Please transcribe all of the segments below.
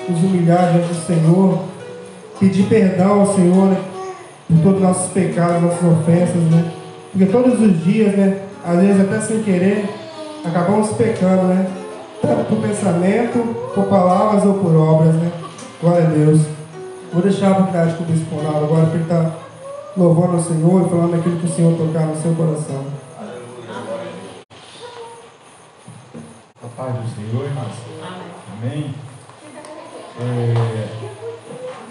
nos humilhar diante do Senhor, pedir perdão ao Senhor, né, por todos os nossos pecados, nossas ofensas, né? Porque todos os dias, né, às vezes até sem querer, acabamos pecando, né? Tanto por pensamento, por palavras ou por obras, né? Glória a Deus. Vou deixar a oportunidade com o Bispo Ronaldo agora, para ele estar louvando ao Senhor e falando aquilo que o Senhor tocar no seu coração. A paz do Senhor, irmãos. Amém.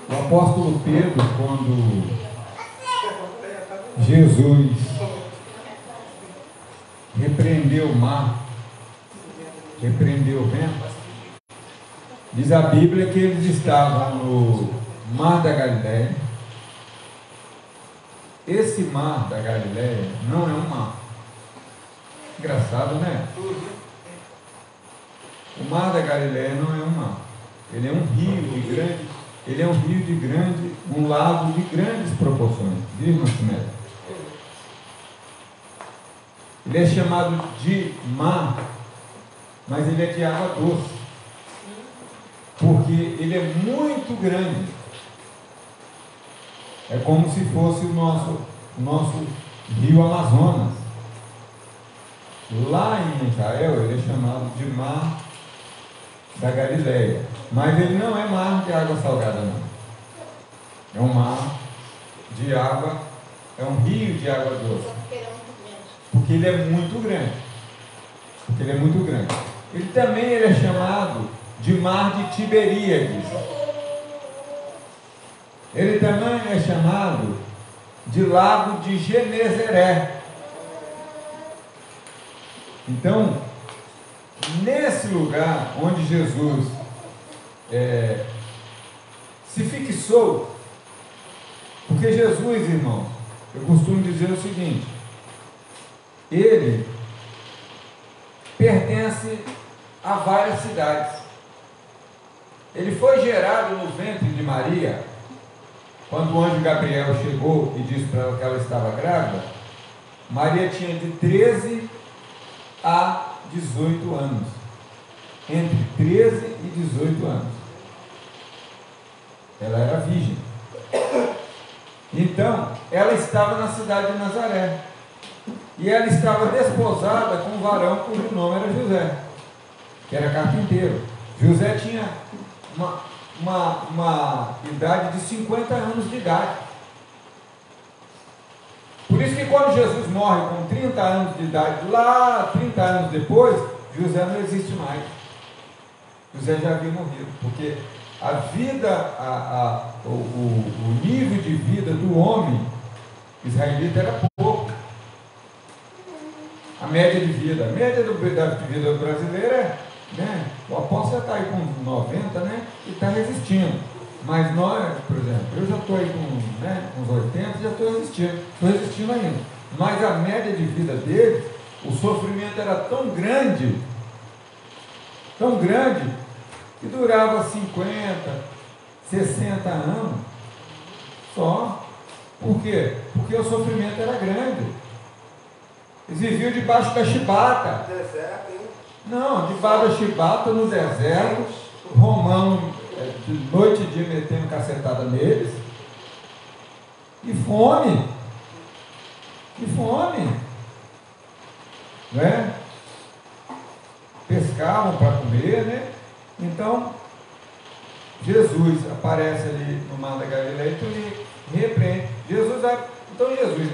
O apóstolo Pedro, quando Jesus repreendeu o mar, repreendeu o vento, diz a Bíblia que eles estavam no mar da Galileia. Esse mar da Galileia não é um mar. Engraçado, né? O mar da Galileia não é um mar. Ele é um rio de grande, um lago de grandes proporções. Viu, irmão Simério? Ele é chamado de mar, mas ele é de água doce, porque ele é muito grande. É como se fosse o nosso rio Amazonas. Lá em Israel ele é chamado de mar da Galileia, mas ele não é mar de água salgada, não. É um mar de água, é um rio de água doce, porque ele é muito grande. Ele também é chamado de mar de Tiberíades. Ele também é chamado de lago de Genezaré. Então, nesse lugar onde Jesus se fixou, porque Jesus, irmão, eu costumo dizer o seguinte: ele pertence a várias cidades. Ele foi gerado no ventre de Maria. Quando o anjo Gabriel chegou e disse para ela que ela estava grávida, Maria tinha de 13 a 18 anos. Entre 13 e 18 anos. Ela era virgem. Então, ela estava na cidade de Nazaré. E ela estava desposada com um varão cujo nome era José, que era carpinteiro. José tinha uma idade de 50 anos de idade. Por isso que quando Jesus morre com 30 anos de idade, lá 30 anos depois, José não existe mais. José já havia morrido, porque a vida, o nível de vida do homem israelita era pouco. A média de vida brasileira, né? O apóstolo está aí com 90, né? E está resistindo. Mas nós, por exemplo, eu já estou aí com, né, uns 80, já estou resistindo ainda. Mas a média de vida deles, o sofrimento era tão grande, que durava 50, 60 anos só. Por quê? Porque o sofrimento era grande. Eles viviam debaixo da chibata. Deserto, hein? Não, debaixo da chibata, no deserto, romano, de noite e dia metendo cacetada neles. E fome. Né? Pescavam para comer, né? Então, Jesus aparece ali no mar da Galileia, então ele repreende. Jesus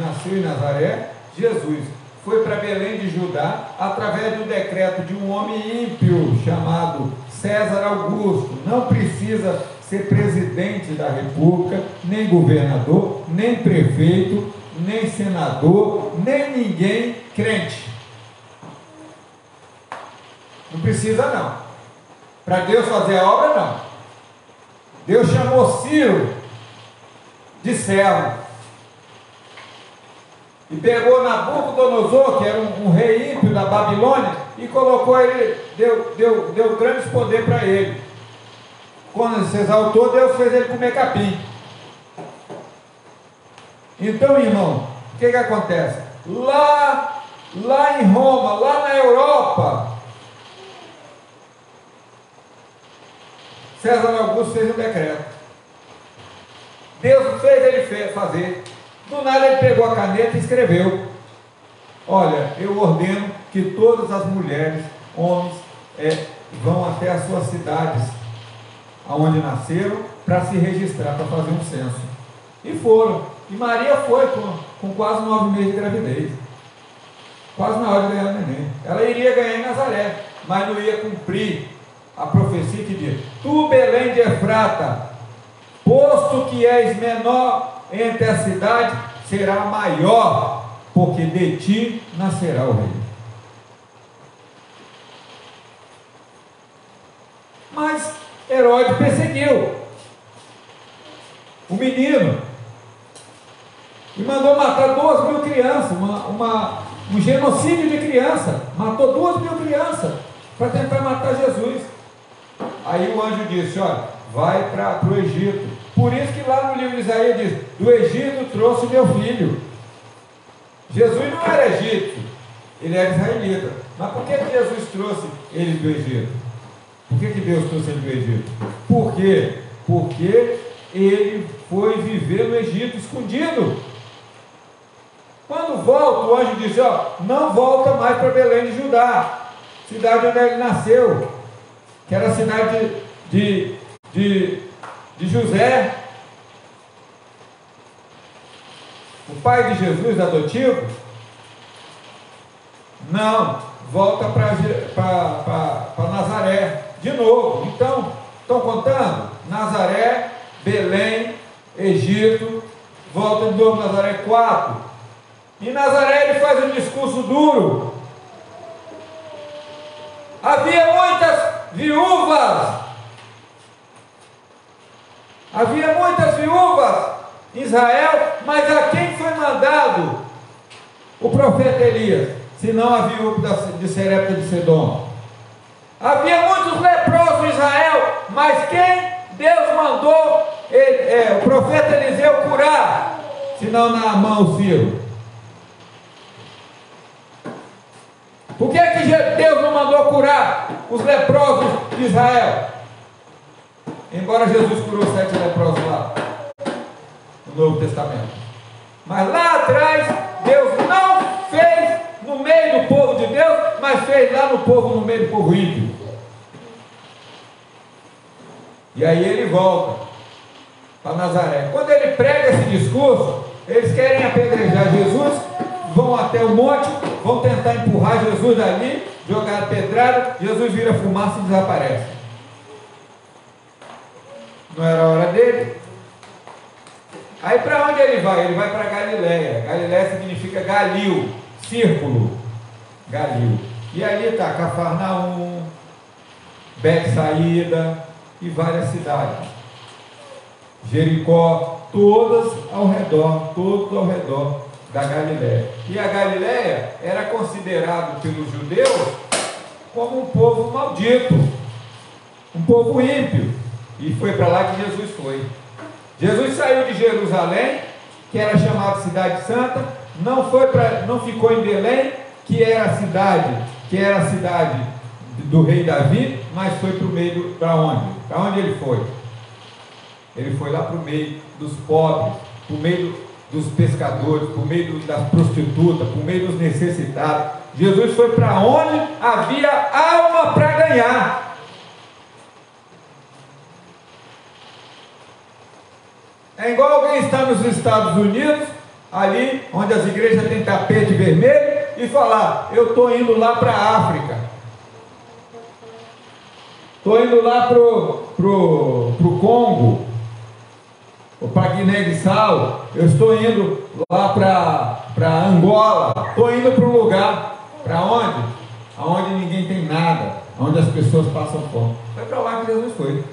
nasceu em Nazaré. Jesus foi para Belém de Judá através do decreto de um homem ímpio chamado César Augusto. Não precisa ser presidente da República, nem governador, nem prefeito, nem senador, nem ninguém crente. Não precisa não. Para Deus fazer a obra, não. Deus chamou Ciro de servo e pegou Nabucodonosor, que era um rei ímpio da Babilônia, e colocou ele, deu grandes poder para ele. Quando ele se exaltou, Deus fez ele comer capim. Então, irmão, o que acontece? Lá em Roma, lá na Europa, César Augusto fez um decreto. Deus fez ele fazer. Do nada ele pegou a caneta e escreveu: olha, eu ordeno que todas as mulheres, homens, vão até as suas cidades, aonde nasceram, para se registrar, para fazer um censo. E foram. E Maria foi com quase 9 meses de gravidez. Quase na hora de ganhar o neném. Ela iria ganhar em Nazaré, mas não ia cumprir a profecia que diz: tu, Belém de Efrata, posto que és menor entre a cidade, será maior, porque de ti nascerá o rei. Mas Herodes perseguiu o menino e mandou matar 2.000 crianças, um genocídio de criança. Matou 2.000 crianças para tentar matar Jesus. Aí o anjo disse: olha, vai para o Egito. Por isso que lá no livro de Isaías diz: do Egito trouxe meu filho. Jesus não era egípcio, ele era israelita. Mas por que Jesus trouxe ele do Egito? Por que Deus trouxe ele do Egito? Por quê? Porque ele foi viver no Egito escondido. Quando volta, o anjo diz: ó, não volta mais para Belém de Judá, cidade onde ele nasceu, que era a cidade de José, o pai de Jesus adotivo. Não, volta para Nazaré de novo. Então, estão contando? Nazaré, Belém, Egito, volta de novo Nazaré 4. Em Nazaré ele faz um discurso duro. Havia muitas viúvas. Havia muitas viúvas em Israel, mas a quem foi mandado o profeta Elias, senão a viúva de Serepta de Sedom? Havia muitos leprosos em Israel, mas quem Deus mandou o profeta Eliseu curar, senão Naamã o Sírio? Por que Deus não mandou curar os leprosos de Israel? Embora Jesus curou 7 leprosos lá no Novo Testamento, mas lá atrás Deus não fez no meio do povo de Deus, mas fez lá no meio do povo ímpio. E aí ele volta para Nazaré. Quando ele prega esse discurso, eles querem apedrejar Jesus, vão até o monte, vão tentar empurrar Jesus dali, jogar pedrada. Jesus vira fumaça e desaparece. Não era a hora dele. Aí para onde ele vai? Ele vai para Galiléia. Galiléia significa Galil, círculo, Galil. E ali está Cafarnaum, Betsaída e várias cidades. Jericó, todos ao redor da Galiléia. E a Galiléia era considerado pelos judeus como um povo maldito, um povo ímpio. E foi para lá que Jesus foi. Jesus saiu de Jerusalém, que era chamada Cidade Santa, não ficou em Belém, que era a cidade do rei Davi, mas foi para o meio, para onde? Para onde ele foi? Ele foi lá para o meio dos pobres, para o meio dos pescadores, para o meio das prostitutas, para o meio dos necessitados. Jesus foi para onde havia alma para ganhar. É igual alguém estar nos Estados Unidos, ali onde as igrejas têm tapete vermelho, e falar: eu estou indo lá para a África, estou indo lá pro Congo, ou para Guiné-Bissau, eu estou indo lá para Angola, estou indo para um lugar, para onde? Aonde ninguém tem nada, onde as pessoas passam fome. Foi para lá que Jesus foi.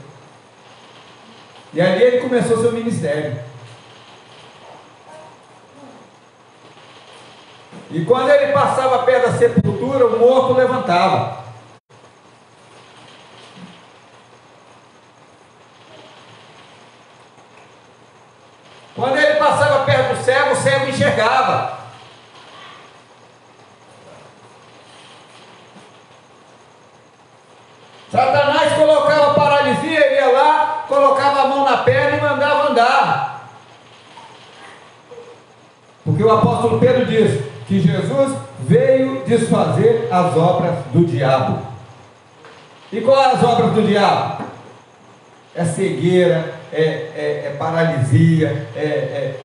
E ali ele começou seu ministério. E quando ele passava perto da sepultura, o morto levantava. Quando ele passava perto do cego, o cego enxergava. Satanás colocava paralisia, ele ia lá, perna e mandava andar. Porque o apóstolo Pedro diz que Jesus veio desfazer as obras do diabo. E quais as obras do diabo? É cegueira, é paralisia, é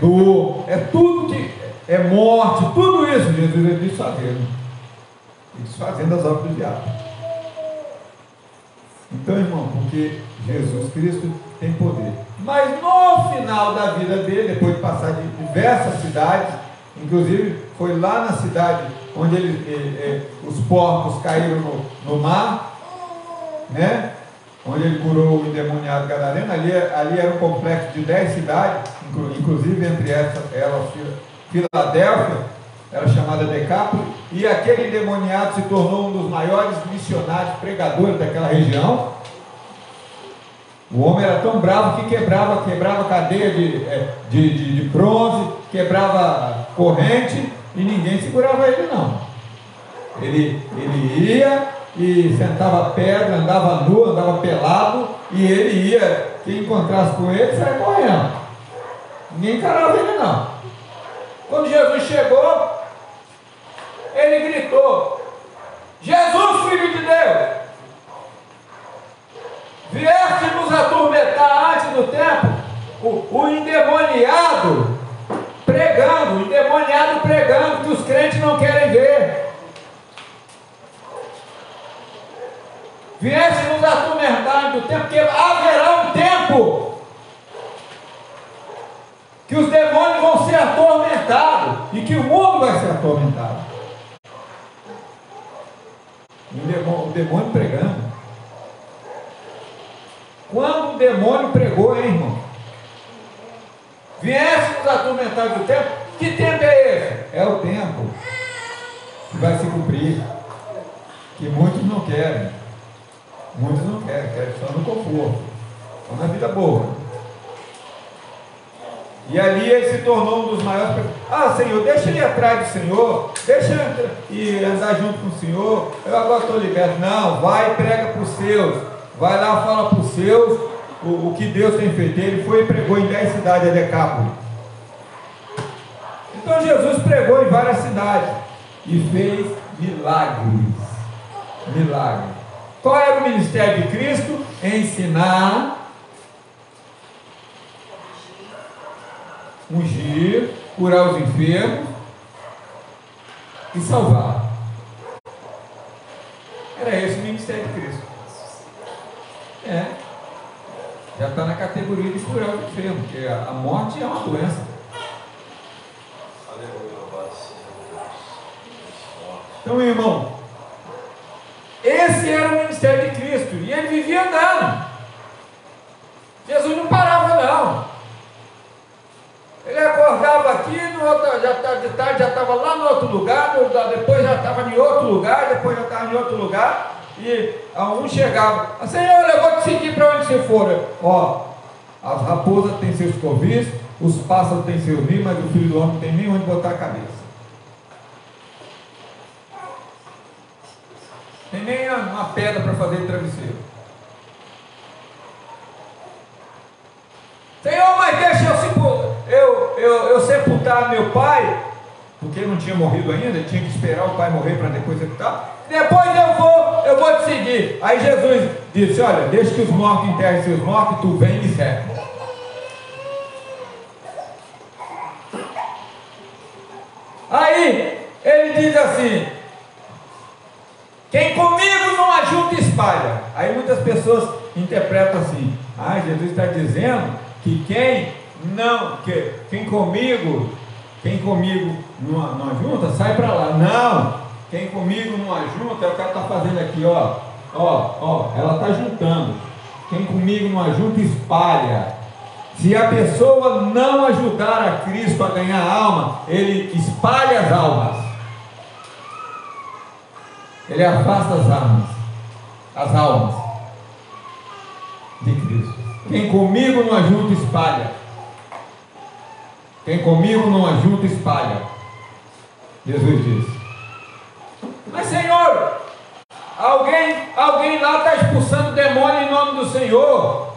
dor, é tudo que é morte, tudo isso Jesus veio desfazendo. Desfazendo as obras do diabo. Então, irmão, porque Jesus Cristo tem poder. Mas no final da vida dele, depois de passar de diversas cidades, inclusive foi lá na cidade onde os porcos caíram no mar, né? Onde ele curou o endemoniado gadareno. Ali era um complexo de 10 cidades, inclusive entre elas Filadélfia, era chamada Decápolis, e aquele endemoniado se tornou um dos maiores missionários pregadores daquela região. O homem era tão bravo que quebrava cadeia de bronze, quebrava corrente, e ninguém segurava ele não. Ele ia e sentava pedra, andava nu, andava pelado, e ele ia, quem encontrasse com ele saia correndo. Ninguém encarava ele não. Quando Jesus chegou, ele gritou: Jesus, Filho de Deus, vieste nos atormentar antes do tempo. O endemoniado pregando que os crentes não querem ver. Vieste nos atormentar antes do tempo, porque haverá um tempo que os demônios vão ser atormentados e que o mundo vai ser atormentado. O demônio pregando. Quando o demônio pregou, hein, irmão? Viesse nos atormentar do tempo. Que tempo é esse? É o tempo que vai se cumprir, que muitos não querem. Muitos não querem só no conforto, só na vida boa. E ali ele se tornou um dos maiores. Senhor, deixa ele ir atrás do Senhor, deixa ele andar junto com o Senhor, eu agora estou liberto. Não, vai e prega para os seus, vai lá, fala para os seus o que Deus tem feito. Ele foi e pregou em 10 cidades de Decápolis. Então Jesus pregou em várias cidades e fez milagres. Qual era o ministério de Cristo? Ensinar, ungir, curar os enfermos e salvar. Era esse o ministério de Cristo. Já está na categoria de curar os enfermos, porque a morte é uma doença. Então, meu irmão, esse era o ministério de Cristo, e ele vivia andando. Jesus não parava não. Ele acordava aqui, de tarde já estava lá no outro lugar, depois já estava em outro lugar, depois já estava em outro lugar, e um chegava: Senhor, eu vou te seguir para onde você for. As raposas têm seus covis, os pássaros têm seus ninhos, mas o filho do homem não tem nem onde botar a cabeça. Tem nem uma pedra para fazer de travesseiro. Senhor, mas deixa eu sepultar meu pai, porque ele não tinha morrido ainda, ele tinha que esperar o pai morrer para depois sepultar. Depois eu vou te seguir. Aí Jesus disse: olha, deixa que os mortos enterrem seus mortos, e tu vem e me serve. Aí ele diz assim: quem comigo não ajunta, espalha. Aí muitas pessoas interpretam assim: Jesus está dizendo que quem comigo não ajunta, sai para lá. Não, quem comigo não ajunta, é o que ela está fazendo aqui, ela está juntando. Quem comigo não ajunta, espalha. Se a pessoa não ajudar a Cristo a ganhar alma, ele espalha as almas. Ele afasta as almas de Cristo. Quem comigo não ajunta, espalha. Quem comigo não ajunta, espalha. Jesus disse. Mas Senhor, alguém lá está expulsando demônio em nome do Senhor.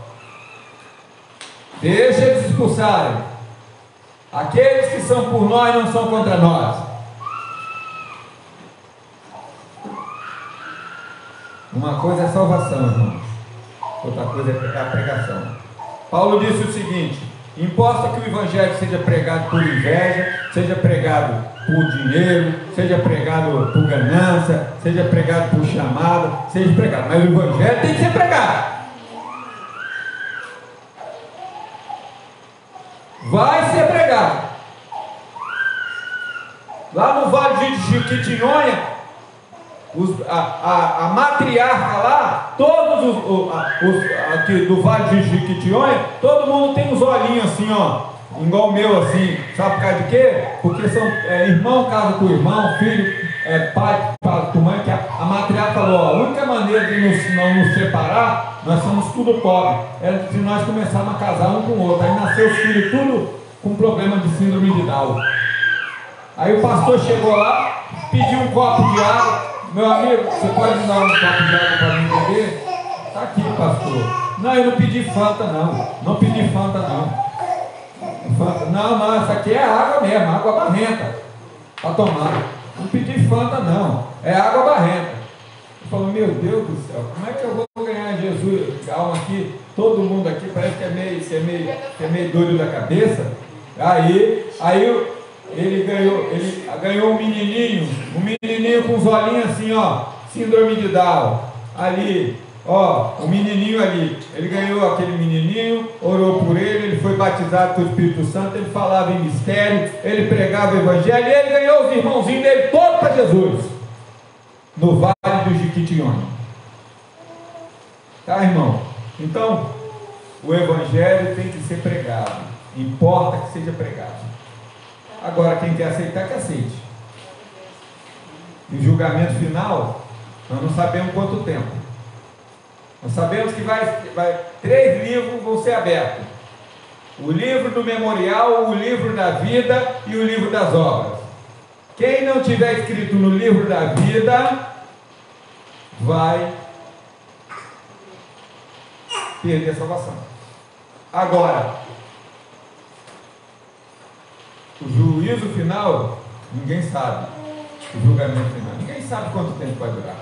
Deixa eles expulsarem. Aqueles que são por nós não são contra nós. Uma coisa é salvação, irmãos. Outra coisa é a pregação. Paulo disse o seguinte: importa que o evangelho seja pregado por inveja, seja pregado por dinheiro, seja pregado por ganância, seja pregado por chamada, seja pregado, mas o evangelho tem que ser pregado. Vai ser pregado. Lá no Vale de Jequitinhonha, a matriarca lá, todos os aqui do Vale de Jequitinhonha, todo mundo tem uns olhinhos assim, ó, igual o meu assim. Sabe por causa de quê? Porque são irmão casa com irmão, filho, pai casa com mãe, que a matriarca falou, ó, a única maneira de não nos separar, nós somos tudo pobre, é se nós começarmos a casar um com o outro. Aí nasceu os filhos tudo com problema de síndrome de Down. Aí o pastor chegou lá, pediu um copo de água. Meu amigo, você pode me dar um copo de água para mim beber? Está aqui, pastor. Não, eu não pedi Fanta, não. Não pedi Fanta, não. Não, essa aqui é água mesmo, água barrenta para tomar. Não pedi Fanta, não. É água barrenta. Eu falo, meu Deus do céu, como é que eu vou ganhar Jesus? Calma aqui, todo mundo aqui parece que é meio doido da cabeça. Aí ele ganhou um menininho com os olhinhos assim, ó, síndrome de Down. Ali, ó, o menininho ali, ele ganhou aquele menininho, orou por ele foi batizado com o Espírito Santo, ele falava em mistério, ele pregava o evangelho, e ele ganhou os irmãozinhos dele todos para Jesus, no Vale do Jequitinhonha. Tá, irmão? Então, o evangelho tem que ser pregado, importa que seja pregado. Agora, quem quer aceitar, que aceite. E o julgamento final, nós não sabemos quanto tempo. Nós sabemos que 3 livros vão ser abertos: o livro do memorial, o livro da vida e o livro das obras. Quem não tiver escrito no livro da vida vai perder a salvação. Agora, o juízo final, ninguém sabe. O julgamento final, ninguém sabe quanto tempo vai durar.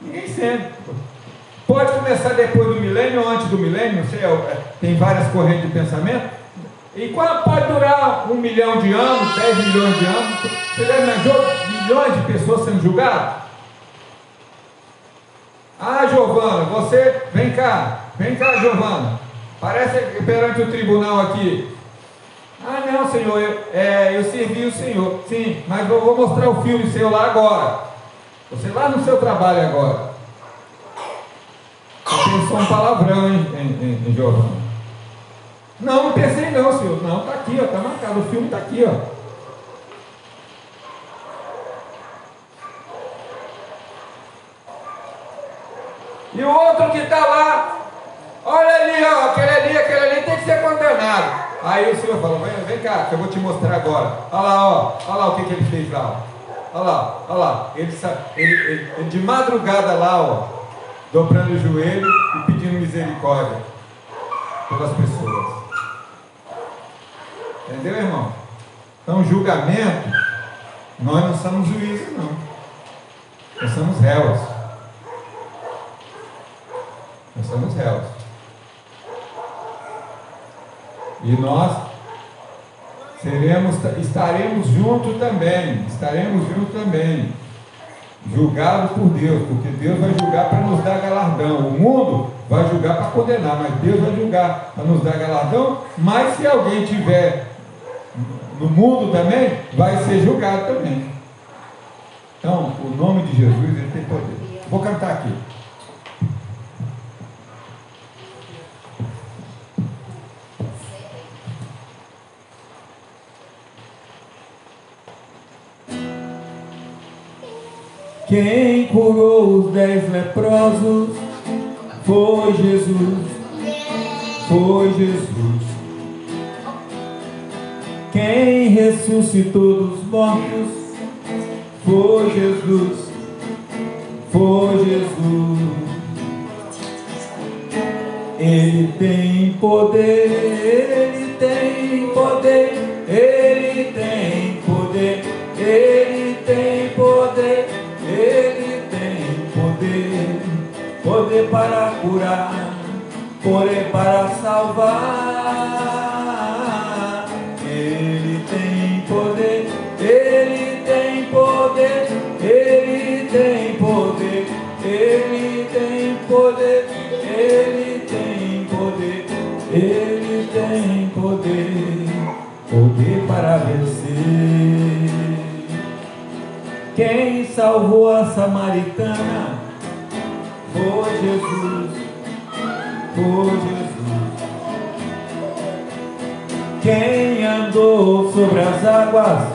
Ninguém sabe. Pode começar depois do milênio ou antes do milênio, não sei, tem várias correntes de pensamento. E quando pode durar 1 milhão de anos, 10 milhões de anos, você já imaginou milhões de pessoas sendo julgadas? Ah, Giovana, você, vem cá, Giovana, parece perante o tribunal aqui. Ah, não, Senhor, eu servi o Senhor. Sim, mas eu vou mostrar o filme seu lá agora. Você lá no seu trabalho agora. Você pensou um palavrão, em Giovana. Não pensei não, Senhor. Não, está aqui, ó, está marcado. O filme está aqui, ó. E o outro que está lá, olha ali, ó, aquele ali tem que ser condenado. Aí o Senhor falou, vem cá, que eu vou te mostrar agora. Olha lá, ó, olha lá o que ele fez lá. Olha lá. Ele de madrugada lá, ó, dobrando o joelho e pedindo misericórdia pelas pessoas. Entendeu, irmão? Então, julgamento, nós não somos juízes, não. Nós somos réus. Nós somos réus. E nós estaremos juntos também, julgados por Deus, porque Deus vai julgar para nos dar galardão. O mundo vai julgar para condenar, mas Deus vai julgar para nos dar galardão. Mas se alguém tiver no mundo também, vai ser julgado também. Então, o nome de Jesus, ele tem poder. Vou cantar aqui. Quem curou os 10 leprosos foi Jesus, Quem ressuscitou dos mortos foi Jesus, Ele tem poder, Ele tem poder, Ele tem poder, Ele tem poder, Ele tem poder, poder para curar, poder para salvar. Ele tem poder, Ele tem poder, Ele tem poder, Ele tem poder, Ele tem poder, Ele tem poder, poder para vencer. Quem salvou a samaritana foi Jesus, foi Jesus. Quem andou sobre as águas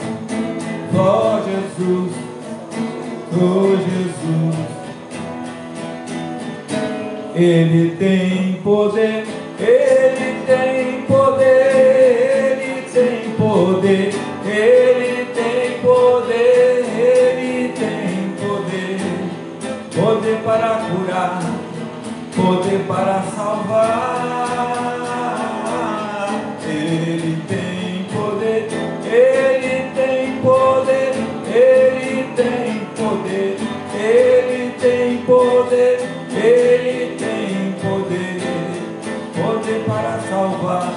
foi Jesus, foi Jesus. Ele tem poder, Ele tem poder, Ele tem poder, Ele tem poder, Ele tem poder, poder para curar, poder para salvar. Ele tem poder, Ele tem poder, Ele tem poder, Ele tem poder, Ele tem poder, poder para salvar,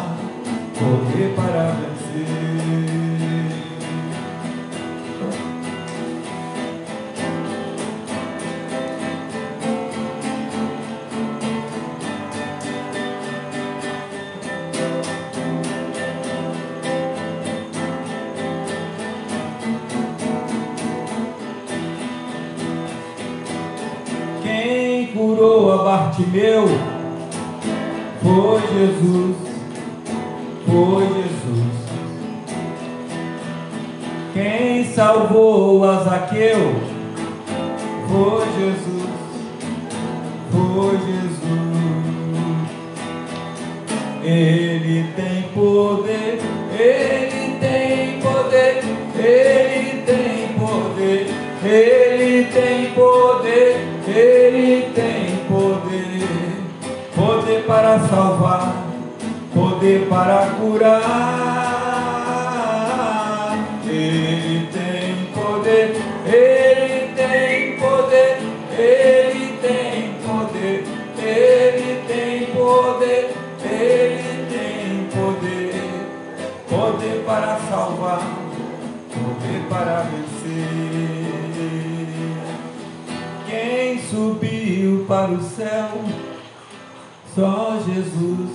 poder para vencer. Quem curou a Bartimeu foi Jesus, foi Jesus. Quem salvou a Zaqueu foi Jesus, foi Jesus. Ele tem poder, Ele tem poder, Ele tem poder, Ele tem poder, Ele tem poder, poder para salvar, poder para curar. Ele tem poder, Ele tem poder, Ele tem poder, Ele tem poder, Ele tem poder, poder para salvar, poder para vencer. Quem subiu para o céu? Só Jesus,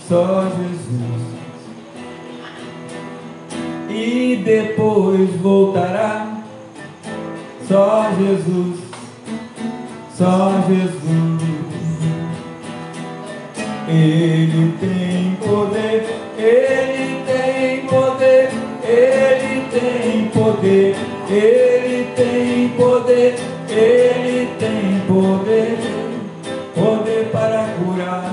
só Jesus. E depois voltará. Só Jesus, só Jesus. Ele tem poder, Ele tem poder, Ele tem poder, Ele tem poder, Ele tem poder, poder para curar,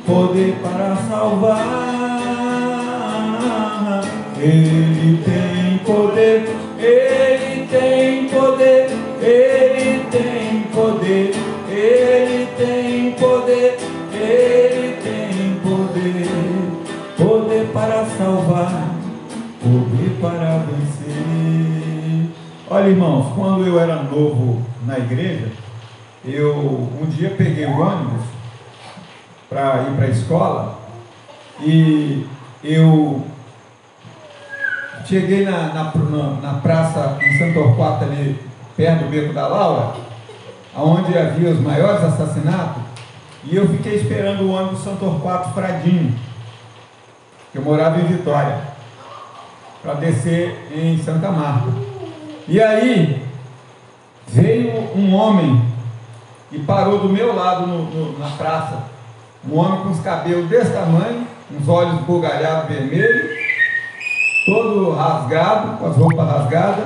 poder para salvar. Ele tem poder, Ele tem poder, Ele tem poder, Ele tem poder, Ele tem poder, poder para salvar, poder para vencer. Olha, irmãos, quando eu era novo na igreja, eu um dia peguei o ônibus para ir para a escola e eu cheguei na praça em Santo Torquato, ali perto do Beco da Laura, onde havia os maiores assassinatos, e eu fiquei esperando o ônibus Santo Torquato Fradinho, que eu morava em Vitória, para descer em Santa Marta. E aí veio um homem e parou do meu lado na praça, um homem com os cabelos desse tamanho, uns olhos bugalhados vermelhos, todo rasgado, com as roupas rasgadas,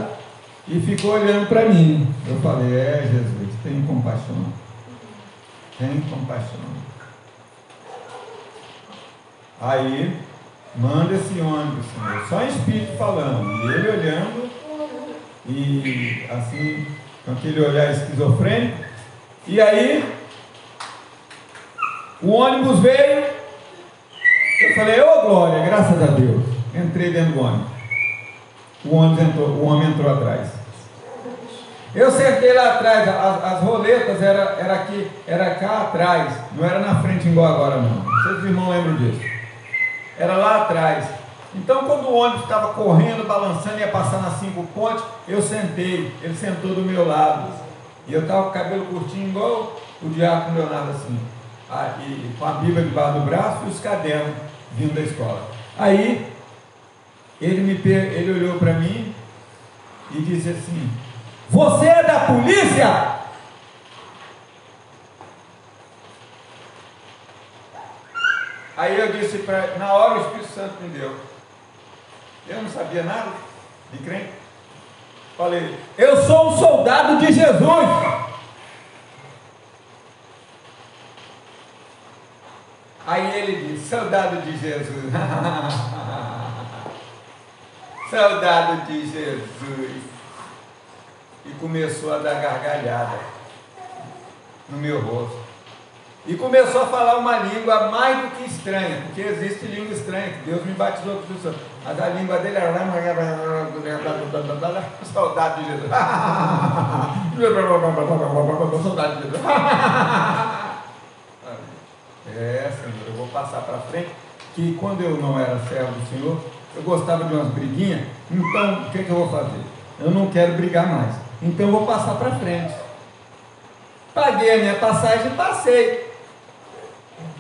e ficou olhando para mim. Eu falei: Jesus, tem compaixão, tem compaixão. Aí, manda esse ônibus, Senhor, só em espírito falando, e ele olhando, e assim, com aquele olhar esquizofrênico. E aí O ônibus veio, eu falei, ô glória, graças a Deus. Entrei dentro do ônibus. O homem entrou atrás. Eu sentei lá atrás, as roletas era aqui, era cá atrás, não era na frente igual agora não. Não sei se os irmãos lembram disso. Era lá atrás. Então quando o ônibus estava correndo, balançando, ia passar nas 5 pontes, eu sentei, ele sentou do meu lado. E eu estava com o cabelo curtinho igual o diácono Leonardo assim. E com a Bíblia debaixo do braço e os cadernos vindo da escola. Aí ele olhou para mim e disse assim: você é da polícia? Aí eu disse na hora o Espírito Santo me deu. Eu não sabia nada de crente. Falei, eu sou um soldado de Jesus. Aí ele disse, soldado de Jesus. Soldado de Jesus. E começou a dar gargalhada no meu rosto. E começou a falar uma língua mais do que estranha, porque existe língua estranha, que Deus me batizou com isso. Mas a língua dele era soldado de Jesus. Soldado de Jesus. Senhor, eu vou passar para frente, que quando eu não era servo do Senhor, eu gostava de umas briguinhas. Então, o que eu vou fazer? Eu não quero brigar mais, então eu vou passar para frente. Paguei a minha passagem e passei.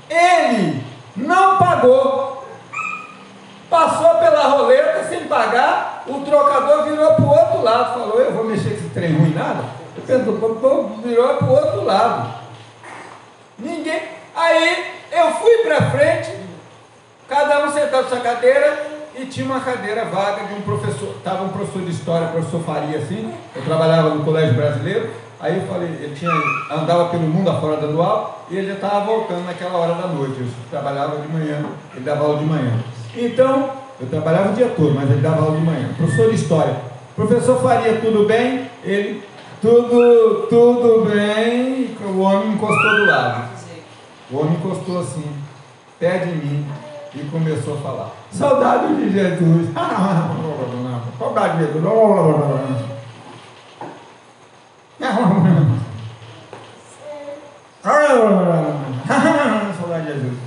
Ele não pagou, passou pela roleta sem pagar. O trocador virou para o outro lado, falou, eu vou mexer com esse trem ruim nada. Eu pensou, virou para o outro lado. Ninguém. Aí eu fui para frente, cada um sentado na sua cadeira, e tinha uma cadeira vaga de um professor. Estava um professor de história, professor Faria, assim. Eu trabalhava no Colégio Brasileiro. Aí eu falei, ele andava pelo mundo afora dando aula, e ele já estava voltando naquela hora da noite. Eu trabalhava de manhã, ele dava aula de manhã. Então, eu trabalhava o dia todo, mas ele dava aula de manhã. Professor de história. Professor Faria, tudo bem? Ele, tudo bem. O homem encostou do lado. O homem encostou assim, pé de mim, e começou a falar. Saudade de Jesus. Saudade de Jesus. Saudade de Jesus.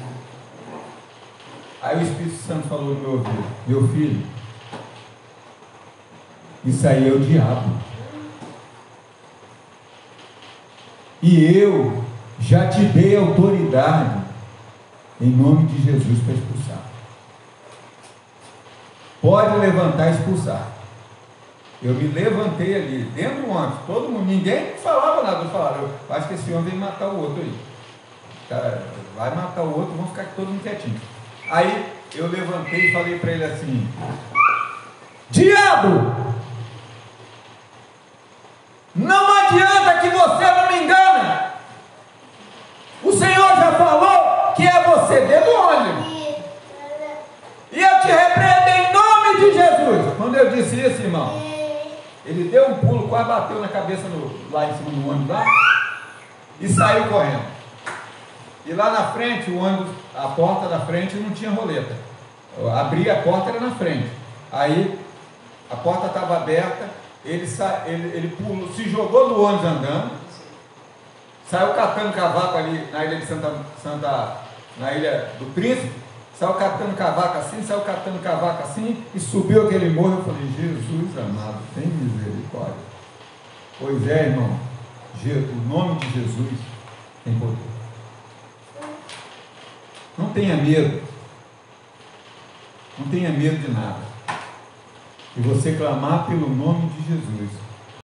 Aí o Espírito Santo falou no meu ouvido, meu filho, isso aí é o diabo. E eu já te dei autoridade em nome de Jesus para expulsar. Pode levantar e expulsar. Eu me levantei ali, dentro do ônibus, todo mundo, ninguém falava nada, eu falava, eu acho que esse homem vem matar o outro aí. Vai matar o outro, vamos ficar aqui todo mundo quietinho. Aí eu levantei e falei para ele assim: diabo! Não adianta que você não me engana! O Senhor já falou que é você dentro do ônibus. E eu te repreendo em nome de Jesus. Quando eu disse isso, irmão, ele deu um pulo, quase bateu na cabeça lá em cima do ônibus lá, e saiu correndo. E lá na frente, o ônibus, a porta da frente não tinha roleta. Eu abri a porta, era na frente. Aí a porta estava aberta, ele pulou, se jogou no ônibus andando, saiu catando cavaco ali na ilha de na ilha do Príncipe, saiu catando cavaco assim, e subiu aquele morro. Eu falei, Jesus amado, tem misericórdia. Pois é, irmão, o nome de Jesus tem poder. Não tenha medo. Não tenha medo de nada. E você clamar pelo nome de Jesus,